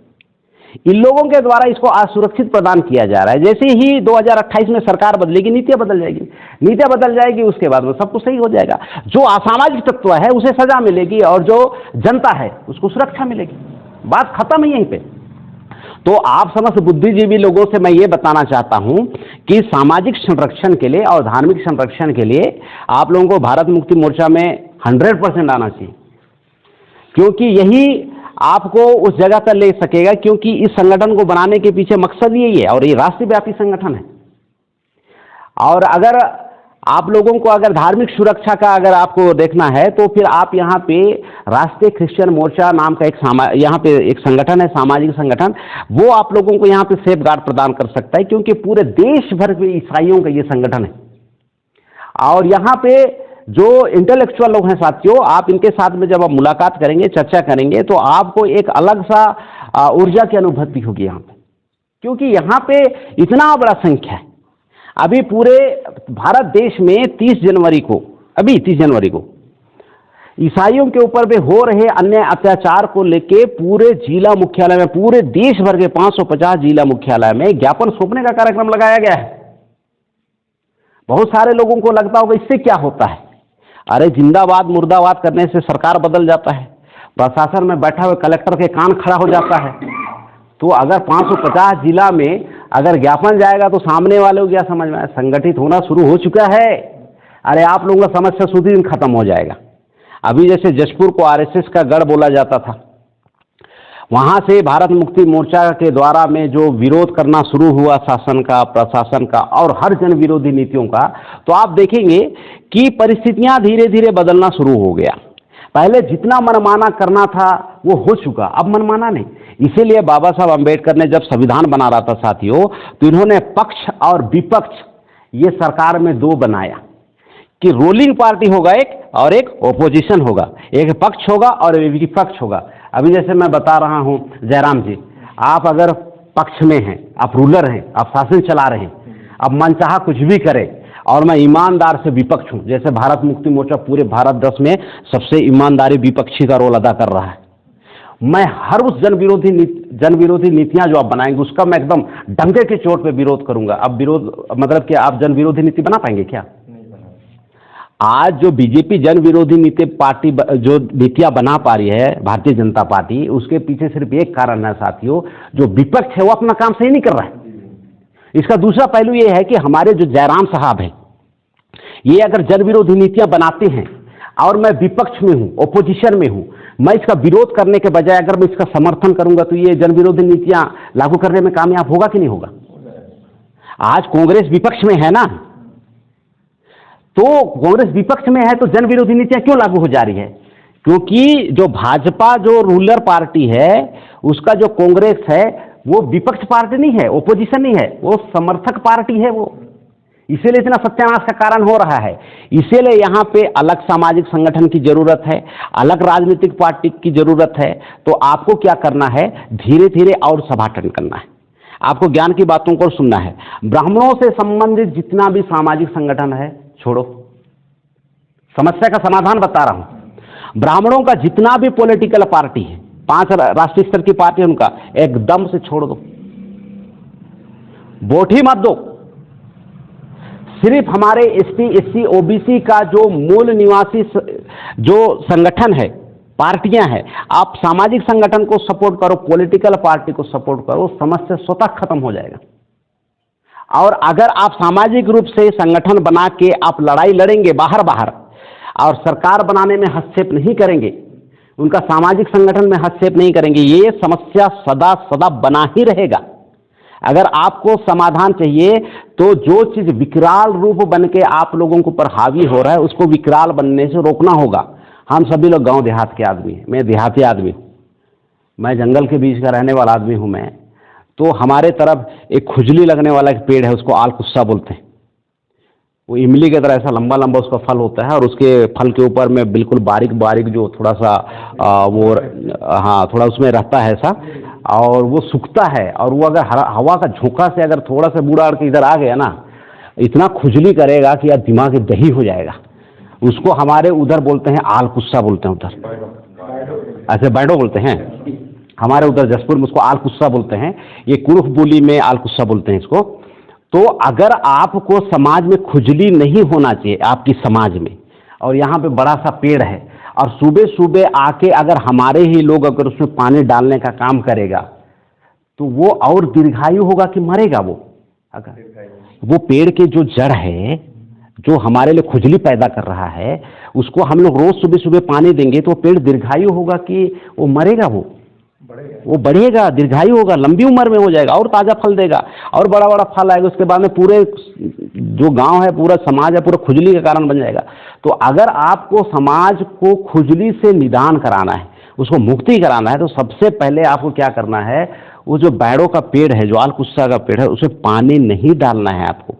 इन लोगों के द्वारा इसको असुरक्षित प्रदान किया जा रहा है। जैसे ही 2028 में सरकार बदलेगी, नीतियां बदल जाएगी, नीतियां बदल जाएगी, उसके बाद में सब कुछ सही हो जाएगा। जो असामाजिक तत्व है उसे सजा मिलेगी, और जो जनता है उसको सुरक्षा मिलेगी। बात खत्म है यहीं पे। तो आप समस्त बुद्धिजीवी लोगों से मैं ये बताना चाहता हूं कि सामाजिक संरक्षण के लिए और धार्मिक संरक्षण के लिए आप लोगों को भारत मुक्ति मोर्चा में 100% आना चाहिए, क्योंकि यही आपको उस जगह पर ले सकेगा। क्योंकि इस संगठन को बनाने के पीछे मकसद यही है, और ये राष्ट्रव्यापी संगठन है। और अगर आप लोगों को अगर धार्मिक सुरक्षा का अगर आपको देखना है, तो फिर आप यहाँ पे राष्ट्रीय क्रिश्चियन मोर्चा नाम का यहाँ पे एक संगठन है, सामाजिक संगठन, वो आप लोगों को यहाँ पे सेफ गार्ड प्रदान कर सकता है। क्योंकि पूरे देश भर में ईसाइयों का ये संगठन है, और यहाँ पे जो इंटेलेक्चुअल लोग हैं साथियों, आप इनके साथ में जब आप मुलाकात करेंगे, चर्चा करेंगे, तो आपको एक अलग सा ऊर्जा की अनुभूति होगी यहाँ पे। क्योंकि यहाँ पे इतना बड़ा संख्या है। अभी पूरे भारत देश में 30 जनवरी को, अभी 30 जनवरी को ईसाइयों के ऊपर भी हो रहे अन्य अत्याचार को लेके पूरे जिला मुख्यालय में, पूरे देश भर के 550 जिला मुख्यालय में ज्ञापन सौंपने का कार्यक्रम लगाया गया है। बहुत सारे लोगों को लगता होगा इससे क्या होता है, अरे जिंदाबाद मुर्दाबाद करने से सरकार बदल जाता है, प्रशासन में बैठा हुए कलेक्टर के कान खड़ा हो जाता है। तो अगर 550 जिला में अगर ज्ञापन जाएगा तो सामने वाले को क्या समझ में आए, संगठित होना शुरू हो चुका है। अरे आप लोगों का समस्या सूदी दिन खत्म हो जाएगा। अभी जैसे जशपुर को आरएसएस का गढ़ बोला जाता था, वहां से भारत मुक्ति मोर्चा के द्वारा में जो विरोध करना शुरू हुआ शासन का, प्रशासन का और हर जन विरोधी नीतियों का, तो आप देखेंगे कि परिस्थितियां धीरे धीरे बदलना शुरू हो गया। पहले जितना मनमाना करना था वो हो चुका, अब मनमाना नहीं। इसीलिए बाबा साहब अम्बेडकर ने जब संविधान बना रहा था साथियों, तो इन्होंने पक्ष और विपक्ष ये सरकार में दो बनाया कि रूलिंग पार्टी होगा एक, और एक ओपोजिशन होगा, एक पक्ष होगा और एक विपक्ष होगा। अभी जैसे मैं बता रहा हूं जयराम जी, आप अगर पक्ष में हैं, आप रूलर हैं, आप शासन चला रहे हैं, अब मनचाहा कुछ भी करें, और मैं ईमानदार से विपक्ष हूं। जैसे भारत मुक्ति मोर्चा पूरे भारत देश में सबसे ईमानदारी विपक्षी का रोल अदा कर रहा है। मैं हर उस जन विरोधी नीतियां जो आप बनाएंगे उसका मैं एकदम डंके के चोट पे विरोध करूंगा। अब विरोध मतलब कि आप जन विरोधी नीति बना पाएंगे क्या? आज जो बीजेपी जन विरोधी नीति पार्टी जो नीतियां बना पा रही है भारतीय जनता पार्टी, उसके पीछे सिर्फ एक कारण है साथियों, जो विपक्ष है वो अपना काम सही नहीं कर रहा है। इसका दूसरा पहलू ये है कि हमारे जो जयराम साहब हैं, ये अगर जन विरोधी नीतियां बनाते हैं और मैं विपक्ष में हूं, ओपोजिशन में हूं, मैं इसका विरोध करने के बजाय अगर मैं इसका समर्थन करूंगा तो ये जन विरोधी नीतियां लागू करने में कामयाब होगा कि नहीं होगा? आज कांग्रेस विपक्ष में है ना, तो कांग्रेस विपक्ष में है तो जन विरोधी नीतियां क्यों लागू हो जा रही है? क्योंकि जो भाजपा जो रूलर पार्टी है, उसका जो कांग्रेस है वो विपक्ष पार्टी नहीं है, ओपोजिशन नहीं है, वो समर्थक पार्टी है वो। इसीलिए इतना सत्यानाश का कारण हो रहा है। इसीलिए यहाँ पे अलग सामाजिक संगठन की जरूरत है, अलग राजनीतिक पार्टी की जरूरत है। तो आपको क्या करना है, धीरे धीरे और सभाटन करना है, आपको ज्ञान की बातों को सुनना है। ब्राह्मणों से संबंधित जितना भी सामाजिक संगठन है छोड़ो, समस्या का समाधान बता रहा हूं। ब्राह्मणों का जितना भी पॉलिटिकल पार्टी है, 5 राष्ट्रीय स्तर की पार्टी है, उनका एकदम से छोड़ दो, वोट ही मत दो। सिर्फ हमारे एसटी, एससी, ओबीसी का जो मूल निवासी जो संगठन है, पार्टियां हैं, आप सामाजिक संगठन को सपोर्ट करो, पॉलिटिकल पार्टी को सपोर्ट करो, समस्या स्वतः खत्म हो जाएगा। और अगर आप सामाजिक रूप से संगठन बना के आप लड़ाई लड़ेंगे बाहर बाहर और सरकार बनाने में हस्तक्षेप नहीं करेंगे, उनका सामाजिक संगठन में हस्तक्षेप नहीं करेंगे, ये समस्या सदा सदा बना ही रहेगा। अगर आपको समाधान चाहिए तो जो चीज विकराल रूप बन के आप लोगों के ऊपर हावी हो रहा है उसको विकराल बनने से रोकना होगा। हम सभी लोग गांव देहात के आदमी हैं, मैं देहाती आदमी हूँ, मैं जंगल के बीच का रहने वाला आदमी हूँ मैं। तो हमारे तरफ एक खुजली लगने वाला एक पेड़ है, उसको आलकुस्सा बोलते हैं। वो इमली की तरह ऐसा लंबा लंबा उसका फल होता है, और उसके फल के ऊपर में बिल्कुल बारीक बारीक जो थोड़ा सा हाँ थोड़ा उसमें रहता है ऐसा, और वो सूखता है, और वो अगर हवा का झोंका से अगर थोड़ा सा बूढ़ा अड़ के इधर आ गया ना, इतना खुजली करेगा कि यार दिमाग दही हो जाएगा। उसको हमारे उधर बोलते हैं आलकुस्सा बोलते हैं, उधर ऐसे बैडो बोलते हैं, हमारे उधर जसपुर में उसको आलकुस्सा बोलते हैं, ये कुरुख बोली में आलकुस्सा बोलते हैं इसको। तो अगर आपको समाज में खुजली नहीं होना चाहिए आपकी समाज में, और यहाँ पे बड़ा सा पेड़ है, और सुबह सुबह आके अगर हमारे ही लोग अगर उसमें पानी डालने का काम करेगा तो वो और दीर्घायु होगा कि मरेगा वो। अगर वो पेड़ के जो जड़ है जो हमारे लिए खुजली पैदा कर रहा है, उसको हम लोग रोज सुबह सुबह पानी देंगे तो वो पेड़ दीर्घायु होगा कि वो मरेगा? वो बढ़ेगा, दीर्घायु होगा, लंबी उम्र में हो जाएगा, और ताज़ा फल देगा, और बड़ा बड़ा फल आएगा। उसके बाद में पूरे जो गांव है, पूरा समाज है, पूरा खुजली का कारण बन जाएगा। तो अगर आपको समाज को खुजली से निदान कराना है, उसको मुक्ति कराना है, तो सबसे पहले आपको क्या करना है, वो जो बैडो का पेड़ है, जो आलकुस्सा का पेड़ है, उसे पानी नहीं डालना है आपको।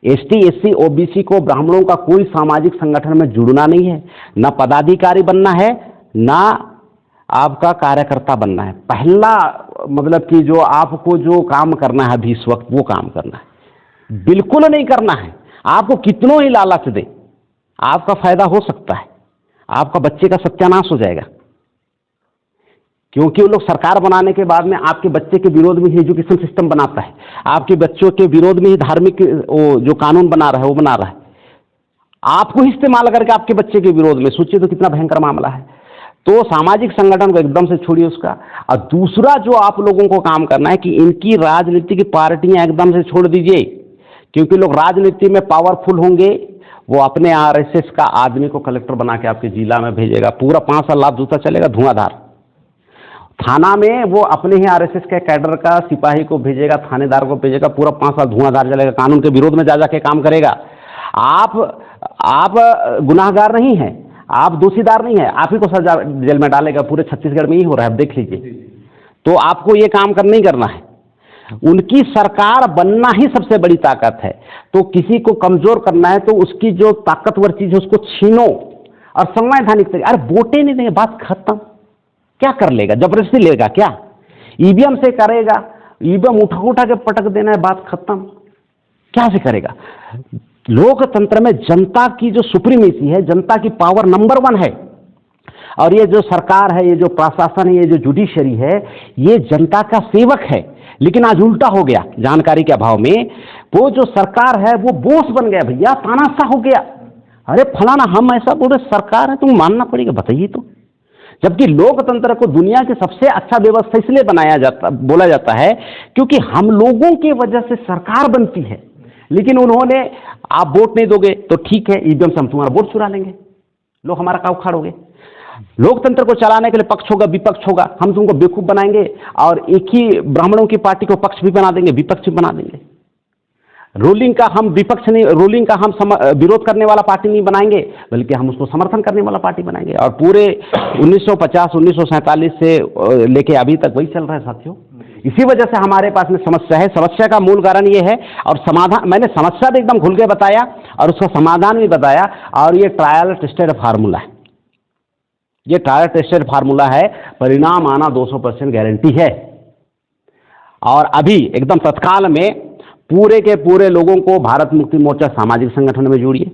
एसटी, एससी, ओबीसी को, ब्राह्मणों का कोई सामाजिक संगठन में जुड़ना नहीं है, ना पदाधिकारी बनना है, ना आपका कार्यकर्ता बनना है। पहला मतलब कि जो आपको जो काम करना है अभी इस वक्त, वो काम करना है, बिल्कुल नहीं करना है। आपको कितनों ही लालच दें, आपका फायदा हो सकता है, आपका बच्चे का सत्यानाश हो जाएगा, क्योंकि वो लोग सरकार बनाने के बाद में आपके बच्चे के विरोध में ही एजुकेशन सिस्टम बनाता है, आपके बच्चों के विरोध में ही धार्मिक वो जो कानून बना रहा है वो बना रहा है, आपको इस्तेमाल करके आपके बच्चे के विरोध में। सोचिए तो कितना भयंकर मामला है। तो सामाजिक संगठन को एकदम से छोड़िए उसका। और दूसरा जो आप लोगों को काम करना है कि इनकी राजनीतिक पार्टियां एकदम से छोड़ दीजिए, क्योंकि लोग राजनीति में पावरफुल होंगे, वो अपने आरएसएस का आदमी को कलेक्टर बना के आपके जिला में भेजेगा, पूरा 5 साल लाभ जूता चलेगा धुआंधार। थाना में वो अपने ही आरएसएस के कैडर का सिपाही को भेजेगा, थानेदार को भेजेगा, पूरा 5 साल धुआंधार चलेगा, कानून के विरोध में जा जाके काम करेगा। आप गुनाहगार नहीं हैं, आप दोषीदार नहीं है, आप ही को सजा जेल में डालेगा। पूरे छत्तीसगढ़ में ही हो रहा है, आप देख लीजिए। तो आपको ये काम नहीं करना है। उनकी सरकार बनना ही सबसे बड़ी ताकत है। तो किसी को कमजोर करना है तो उसकी जो ताकतवर चीज है उसको छीनो, और संवैधानिक तरीके। अरे वोटे नहीं देंगे, बात खत्म। क्या कर लेगा? जबरदस्ती लेगा क्या? ईवीएम से करेगा, ईवीएम उठा उठा के पटक देना है, बात खत्म। क्या से करेगा? लोकतंत्र में जनता की जो सुप्रीमेसी है, जनता की पावर नंबर 1 है। और ये जो सरकार है, ये जो प्रशासन है, ये जो जुडिशरी है, ये जनता का सेवक है। लेकिन आज उल्टा हो गया, जानकारी के अभाव में। वो जो सरकार है वो बोस बन गया भैया, तानाशाह हो गया। अरे फलाना हम ऐसा बोल रहे, सरकार है, तुम मानना पड़ेगा, बताइए तो। जबकि लोकतंत्र को दुनिया की सबसे अच्छा व्यवस्था इसलिए बोला जाता है क्योंकि हम लोगों की वजह से सरकार बनती है। लेकिन उन्होंने, आप वोट नहीं दोगे तो ठीक है, ईवीएम से हम तुम्हारा वोट चुरा लेंगे, लोग हमारा काव उखाड़ोगे। लोकतंत्र को चलाने के लिए पक्ष होगा, विपक्ष होगा, हम तुमको बेवकूफ बनाएंगे और एक ही ब्राह्मणों की पार्टी को पक्ष भी बना देंगे, विपक्ष भी बना देंगे। रूलिंग का हम विपक्ष नहीं, रूलिंग का हम विरोध करने वाला पार्टी नहीं बनाएंगे, बल्कि हम उसको समर्थन करने वाला पार्टी बनाएंगे। और पूरे 1950 1947 से लेके अभी तक वही चल रहा है साथियों। इसी वजह से हमारे पास में समस्या है। समस्या का मूल कारण ये है, और समाधान मैंने समस्या भी एकदम खुल के बताया और उसका समाधान भी बताया। और ये ट्रायल टेस्टेड फार्मूला है, ये ट्रायल टेस्टेड फार्मूला है, परिणाम आना 200% गारंटी है। और अभी एकदम तत्काल में पूरे के पूरे लोगों को भारत मुक्ति मोर्चा सामाजिक संगठन में जोड़िए।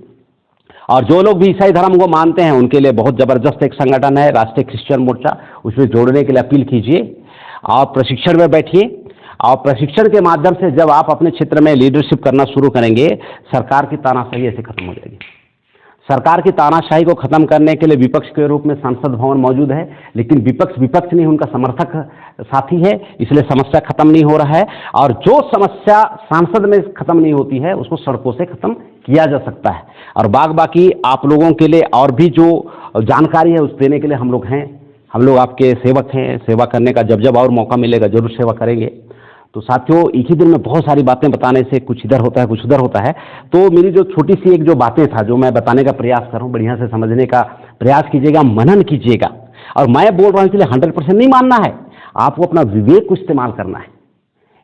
और जो लोग भी ईसाई धर्म को मानते हैं उनके लिए बहुत जबरदस्त एक संगठन है, राष्ट्रीय क्रिश्चियन मोर्चा, उसमें जोड़ने के लिए अपील कीजिए। और प्रशिक्षण में बैठिए, और प्रशिक्षण के माध्यम से जब आप अपने क्षेत्र में लीडरशिप करना शुरू करेंगे, सरकार की तानाशाही ऐसे खत्म हो जाएगी। सरकार की तानाशाही को खत्म करने के लिए विपक्ष के रूप में संसद भवन मौजूद है, लेकिन विपक्ष नहीं, उनका समर्थक साथी है, इसलिए समस्या खत्म नहीं हो रहा है। और जो समस्या सांसद में खत्म नहीं होती है उसको सड़कों से खत्म किया जा सकता है। और बाकी आप लोगों के लिए और भी जो जानकारी है उस देने के लिए हम लोग हैं, हम लोग आपके सेवक हैं। सेवा करने का जब और मौका मिलेगा जरूर सेवा करेंगे। तो साथियों एक ही दिन में बहुत सारी बातें बताने से कुछ इधर होता है कुछ उधर होता है। तो मेरी जो छोटी सी एक जो बातें था जो मैं बताने का प्रयास कर रहा हूँ, बढ़िया से समझने का प्रयास कीजिएगा, मनन कीजिएगा। और मैं बोल रहा हूँ इसलिए 100% नहीं मानना है, आपको अपना विवेक को इस्तेमाल करना है।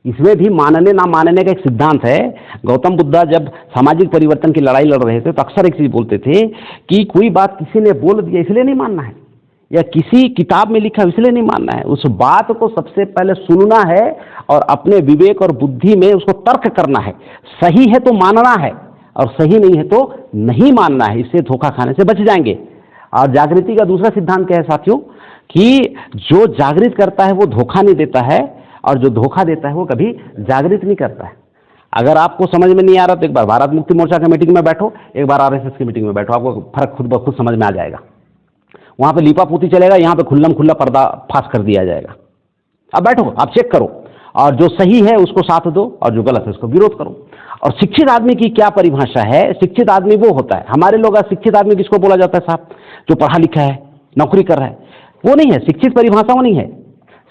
इसमें भी मानने ना मानने का एक सिद्धांत है। गौतम बुद्धा जब सामाजिक परिवर्तन की लड़ाई लड़ रहे थे तो अक्सर एक चीज बोलते थे कि कोई बात किसी ने बोल दिया इसलिए नहीं मानना है, या किसी किताब में लिखा इसलिए नहीं मानना है। उस बात को सबसे पहले सुनना है और अपने विवेक और बुद्धि में उसको तर्क करना है। सही है तो मानना है और सही नहीं है तो नहीं मानना है। इससे धोखा खाने से बच जाएंगे। और जागृति का दूसरा सिद्धांत क्या है साथियों, कि जो जागृत करता है वो धोखा नहीं देता है, और जो धोखा देता है वो कभी जागृत नहीं करता है। अगर आपको समझ में नहीं आ रहा तो एक बार भारत मुक्ति मोर्चा की मीटिंग में बैठो, एक बार आरएसएस की मीटिंग में बैठो, आपको फर्क खुद ब खुद समझ में आ जाएगा। वहां पे लीपापोती चलेगा, यहाँ पे खुल्लम खुल्ला पर्दा फाश कर दिया जाएगा। अब बैठो, आप चेक करो, और जो सही है उसको साथ दो और जो गलत है उसको विरोध करो। और शिक्षित आदमी की क्या परिभाषा है? शिक्षित आदमी वो होता है, हमारे लोग शिक्षित आदमी किसको बोला जाता है साहब? जो पढ़ा लिखा है, नौकरी कर रहा है, वो नहीं है। शिक्षित परिभाषा वो नहीं है।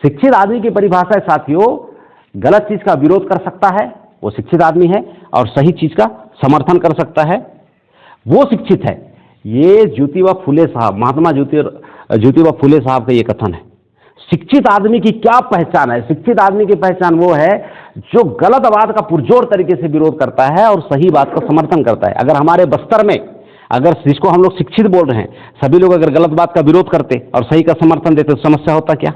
शिक्षित आदमी की परिभाषा है साथियों, गलत चीज का विरोध कर सकता है वो शिक्षित आदमी है, और सही चीज का समर्थन कर सकता है वो शिक्षित है। ये ज्योतिबा फुले साहब, महात्मा ज्योतिबा फुले साहब का ये कथन है। शिक्षित आदमी की क्या पहचान है? शिक्षित आदमी की पहचान वो है जो गलत बात का पुरजोर तरीके से विरोध करता है और सही बात का समर्थन करता है। अगर हमारे बस्तर में, अगर जिसको हम लोग शिक्षित बोल रहे हैं, सभी लोग अगर गलत बात का विरोध करते और सही का समर्थन देते तो समस्या होता क्या?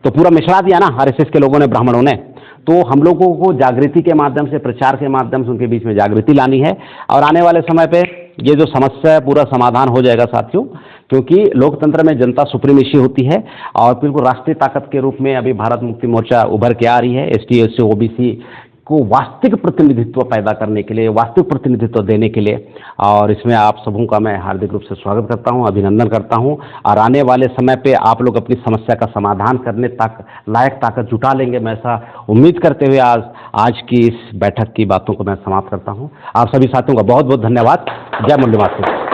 तो पूरा मिश्रा दिया ना आरएसएस के लोगों ने, ब्राह्मणों ने। तो हम लोगों को जागृति के माध्यम से, प्रचार के माध्यम से उनके बीच में जागृति लानी है, और आने वाले समय पे ये जो समस्या है पूरा समाधान हो जाएगा साथियों। क्योंकि लोकतंत्र में जनता सुप्रीमेसी होती है, और बिल्कुल राष्ट्रीय ताकत के रूप में अभी भारत मुक्ति मोर्चा उभर के आ रही है। एसटी, एससी, ओबीसी को वास्तविक प्रतिनिधित्व पैदा करने के लिए, वास्तविक प्रतिनिधित्व देने के लिए। और इसमें आप सबों का मैं हार्दिक रूप से स्वागत करता हूं, अभिनंदन करता हूं। और आने वाले समय पे आप लोग अपनी समस्या का समाधान करने तक लायक ताकत जुटा लेंगे, मैं ऐसा उम्मीद करते हुए आज की इस बैठक की बातों को मैं समाप्त करता हूं। आप सभी साथियों का बहुत बहुत धन्यवाद। जय मूल्य मातृ।